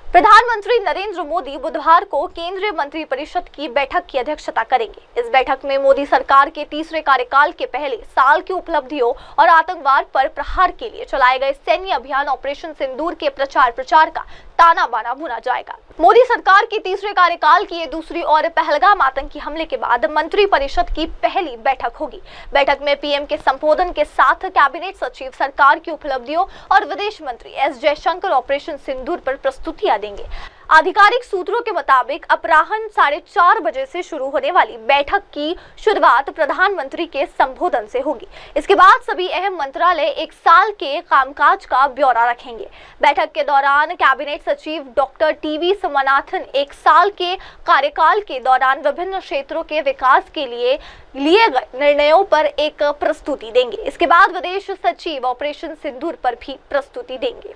प्रधानमंत्री नरेंद्र मोदी बुधवार को केंद्रीय मंत्रिपरिषद की बैठक की अध्यक्षता करेंगे। इस बैठक में मोदी सरकार के तीसरे कार्यकाल के पहले साल की उपलब्धियों और आतंकवाद पर प्रहार के लिए चलाए गए सैन्य अभियान ऑपरेशन सिंदूर के प्रचार का ताना बाना बुना जाएगा। मोदी सरकार के तीसरे कार्यकाल की ये दूसरी और पहलगाम आतंकी हमले के बाद मंत्रिपरिषद की पहली बैठक होगी। बैठक में पीएम के संबोधन के साथ कैबिनेट सचिव सरकार की उपलब्धियों और विदेश मंत्री एस जयशंकर ऑपरेशन सिंदूर पर प्रस्तुतियां देंगे। आधिकारिक सूत्रों के मुताबिक अपराह्न 4:30 बजे से शुरू होने वाली बैठक की शुरुआत प्रधानमंत्री के संबोधन से होगी। इसके बाद सभी अहम मंत्रालय 1 साल के कामकाज का ब्यौरा रखेंगे। बैठक के दौरान कैबिनेट सचिव डॉक्टर टीवी सोमनाथन 1 साल के कार्यकाल के दौरान विभिन्न क्षेत्रों के विकास के लिए गए निर्णयों पर एक प्रस्तुति देंगे। इसके बाद विदेश सचिव ऑपरेशन सिंदूर पर भी प्रस्तुति देंगे।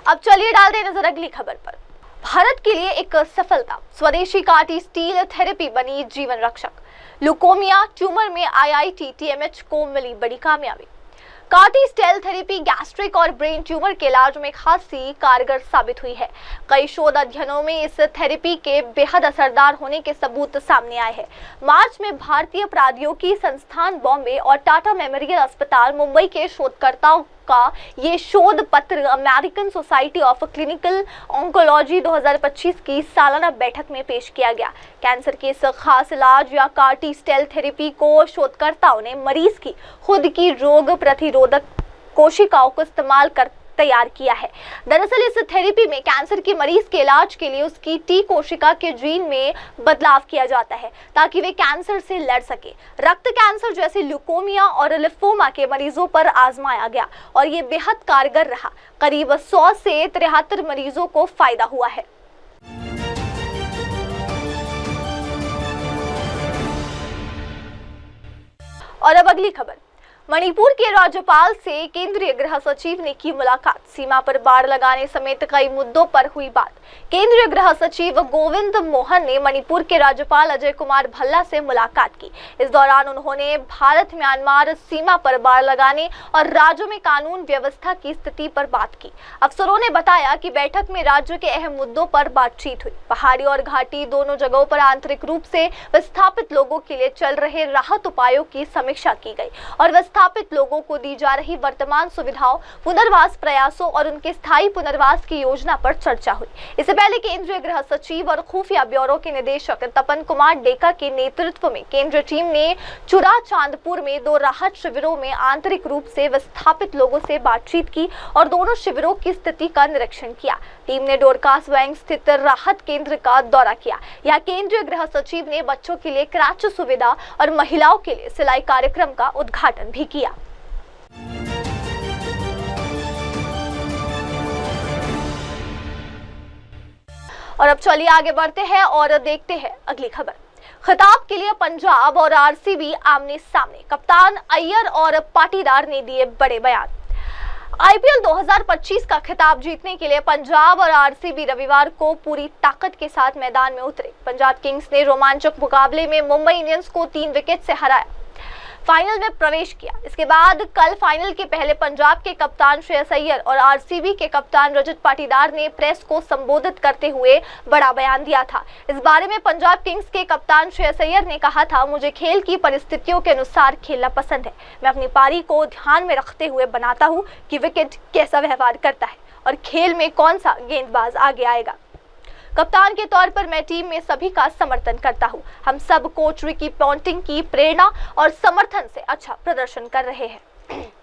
अब चलिए डालते हैं नजर अगली खबर पर। भारत के लिए एक सफलता, स्वदेशी कार्टी स्टील थेरेपी बनी जीवन रक्षक। ल्यूकोमिया ट्यूमर में आईआईटी टीएमएच को मिली बड़ी कामयाबी। कार्टी स्टेल थेरेपी गैस्ट्रिक और ब्रेन ट्यूमर के इलाज में खासी कारगर साबित हुई है। कई शोध अध्ययनों में इस थेरेपी के बेहद असरदार होने के सबूत सामने आए हैं। मार्च में भारतीय प्रौद्योगिकी संस्थान बॉम्बे और टाटा मेमोरियल अस्पताल मुंबई के शोधकर्ताओं का ये शोध पत्र American society of clinical oncology 2025 की सालाना बैठक में पेश किया गया। कैंसर के इस खास इलाज या कार्टी सेल थेरेपी को शोधकर्ताओं ने मरीज की खुद की रोग प्रतिरोधक कोशिकाओं को इस्तेमाल कर तैयार किया है। दरअसल इस थेरेपी में कैंसर के मरीज के इलाज के लिए उसकी टी कोशिका के जीन में बदलाव किया जाता है ताकि वे कैंसर से लड़ सके। रक्त कैंसर जैसे ल्यूकोमिया और लिम्फोमा के मरीजों पर आजमाया गया और ये बेहद कारगर रहा। करीब 100 से 73 मरीजों को फायदा हुआ है। और अब अगली खबर, मणिपुर के राज्यपाल से केंद्रीय गृह सचिव ने की मुलाकात। सीमा पर बाड़ लगाने समेत कई मुद्दों पर हुई बात। केंद्रीय गृह सचिव गोविंद मोहन ने मणिपुर के राज्यपाल अजय कुमार भल्ला से मुलाकात की। इस दौरान उन्होंने भारत म्यांमार सीमा पर बाड़ लगाने और राज्यों में कानून व्यवस्था की स्थिति पर बात की। अफसरों ने बताया कि बैठक में राज्य के अहम मुद्दों पर बातचीत हुई। पहाड़ी और घाटी दोनों जगहों पर आंतरिक रूप से विस्थापित लोगों के लिए चल रहे राहत उपायों की समीक्षा की गई और विस्थापित लोगों को दी जा रही वर्तमान सुविधाओं, पुनर्वास प्रयासों और उनके स्थायी पुनर्वास की योजना पर चर्चा हुई। इससे पहले केंद्रीय गृह सचिव और खुफिया ब्यूरो के निदेशक तपन कुमार डेका के नेतृत्व में केंद्रीय टीम ने चुरा चांदपुर में 2 राहत शिविरों में आंतरिक रूप से विस्थापित लोगों से बातचीत की और दोनों शिविरों की स्थिति का निरीक्षण किया। टीम ने डोरकास वैंग स्थित राहत केंद्र का दौरा किया। यहाँ केंद्रीय गृह सचिव ने बच्चों के लिए क्रैच सुविधा और महिलाओं के लिए सिलाई कार्यक्रम का उद्घाटन भी किया। और अब चलिए आगे बढ़ते हैं और देखते हैं अगली खबर। खिताब के लिए पंजाब और आरसीबी आमने सामने, कप्तान अय्यर और पाटीदार ने दिए बड़े बयान। आईपीएल 2025 का खिताब जीतने के लिए पंजाब और आरसीबी रविवार को पूरी ताकत के साथ मैदान में उतरे। पंजाब किंग्स ने रोमांचक मुकाबले में मुंबई इंडियंस को 3 विकेट से हराया, फाइनल में प्रवेश किया। इसके बाद कल फाइनल के पहले पंजाब के कप्तान श्रेयस अय्यर और आरसीबी के कप्तान रजत पाटीदार ने प्रेस को संबोधित करते हुए बड़ा बयान दिया था। इस बारे में पंजाब किंग्स के कप्तान श्रेयस अय्यर ने कहा था, मुझे खेल की परिस्थितियों के अनुसार खेलना पसंद है। मैं अपनी पारी को ध्यान में रखते हुए बनाता हूं कि विकेट कैसा व्यवहार करता है और खेल में कौन सा गेंदबाज आगे आएगा। कप्तान के तौर पर मैं टीम में सभी का समर्थन करता हूं। हम सब कोच रिकी पॉन्टिंग की प्रेरणा और समर्थन से अच्छा प्रदर्शन कर रहे हैं।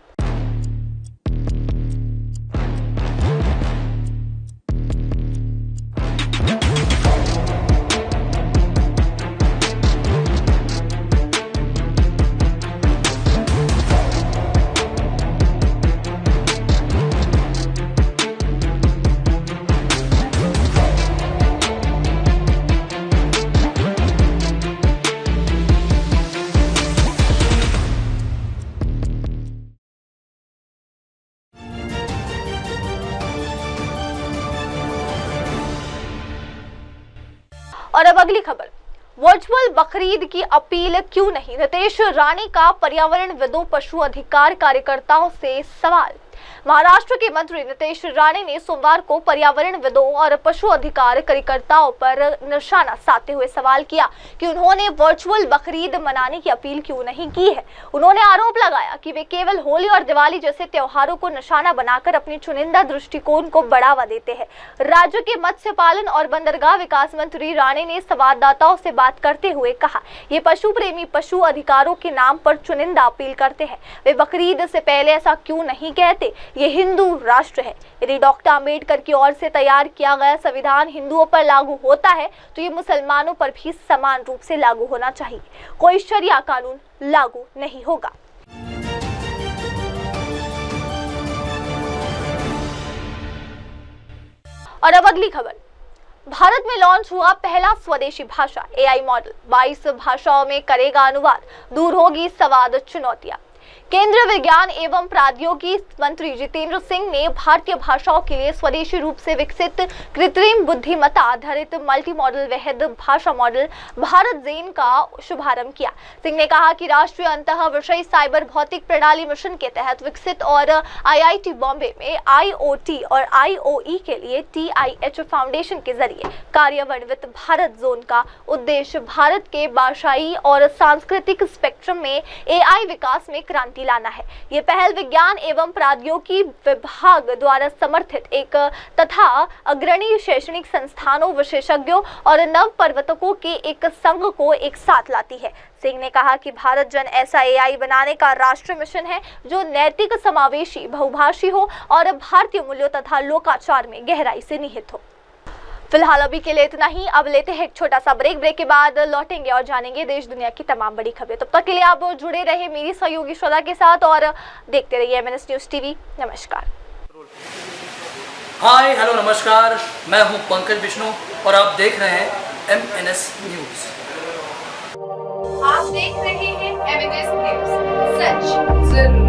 और अब अगली खबर, वर्चुअल बकरीद की अपील क्यों नहीं? नितेश राणे का पर्यावरणविदों, पशु अधिकार कार्यकर्ताओं से सवाल। महाराष्ट्र के मंत्री नितेश राणे ने सोमवार को पर्यावरणविदों और पशु अधिकार कार्यकर्ताओं पर निशाना साधते हुए सवाल किया कि उन्होंने वर्चुअल बकरीद मनाने की अपील क्यों नहीं की है। उन्होंने आरोप लगाया कि वे केवल होली और दिवाली जैसे त्योहारों को निशाना बनाकर अपनी चुनिंदा दृष्टिकोण को बढ़ावा देते हैं। राज्य के मत्स्य पालन और बंदरगाह विकास मंत्री राणे ने संवाददाताओं से बात करते हुए कहा, ये पशु प्रेमी पशु अधिकारों के नाम पर चुनिंदा अपील करते हैं। वे बकरीद से पहले ऐसा क्यों नहीं कहते? ये हिंदू राष्ट्र है। यदि डॉक्टर अंबेडकर की ओर से तैयार किया गया संविधान हिंदुओं पर लागू होता है तो ये मुसलमानों पर भी समान रूप से लागू होना चाहिए। कोई शरिया कानून लागू नहीं होगा। और अब अगली खबर, भारत में लॉन्च हुआ पहला स्वदेशी भाषा एआई मॉडल, 22 भाषाओं में करेगा अनुवाद, दूर होगी संवाद चुनौतियां। केंद्रीय विज्ञान एवं प्रौद्योगिकी मंत्री जितेंद्र सिंह ने भारतीय भाषाओं के लिए स्वदेशी रूप से विकसित कृत्रिम बुद्धिमत्ता आधारित मल्टी मॉडल वहद भाषा मॉडल भारत जेन का शुभारंभ किया। सिंह ने कहा कि राष्ट्रीय अंतः विषय साइबर भौतिक प्रणाली मिशन के तहत विकसित और आईआईटी बॉम्बे में आईओटी और आईओई के लिए टीआईएच फाउंडेशन के जरिए कार्यान्वित भारत जोन का उद्देश्य भारत के भाषाई और सांस्कृतिक स्पेक्ट्रम में एआई विकास में क्रांति क्रांति लाना है। ये पहल विज्ञान एवं प्रौद्योगिकी विभाग द्वारा समर्थित एक तथा अग्रणी शैक्षणिक संस्थानों, विशेषज्ञों और नव प्रवर्तकों के एक संघ को एक साथ लाती है। सिंह ने कहा कि भारत जन ऐसा AI बनाने का राष्ट्रीय मिशन है जो नैतिक, समावेशी, बहुभाषी हो और भारतीय मूल्यों तथा लोकाचार में गहराई से निहित हो। फिलहाल अभी के लिए इतना ही। अब लेते हैं एक छोटा सा ब्रेक। ब्रेक के बाद लौटेंगे और जानेंगे देश दुनिया की तमाम बड़ी खबरें। तब तक के लिए आप जुड़े रहे मेरी सहयोगी श्रद्धा के साथ और देखते रहिए MNS न्यूज़ TV। नमस्कार। हाय हेलो नमस्कार, मैं हूं पंकज विष्णु और आप देख रहे हैं MNS न्यूज़। आप देख रहे हैं MNS न्यूज़, सच जरूर।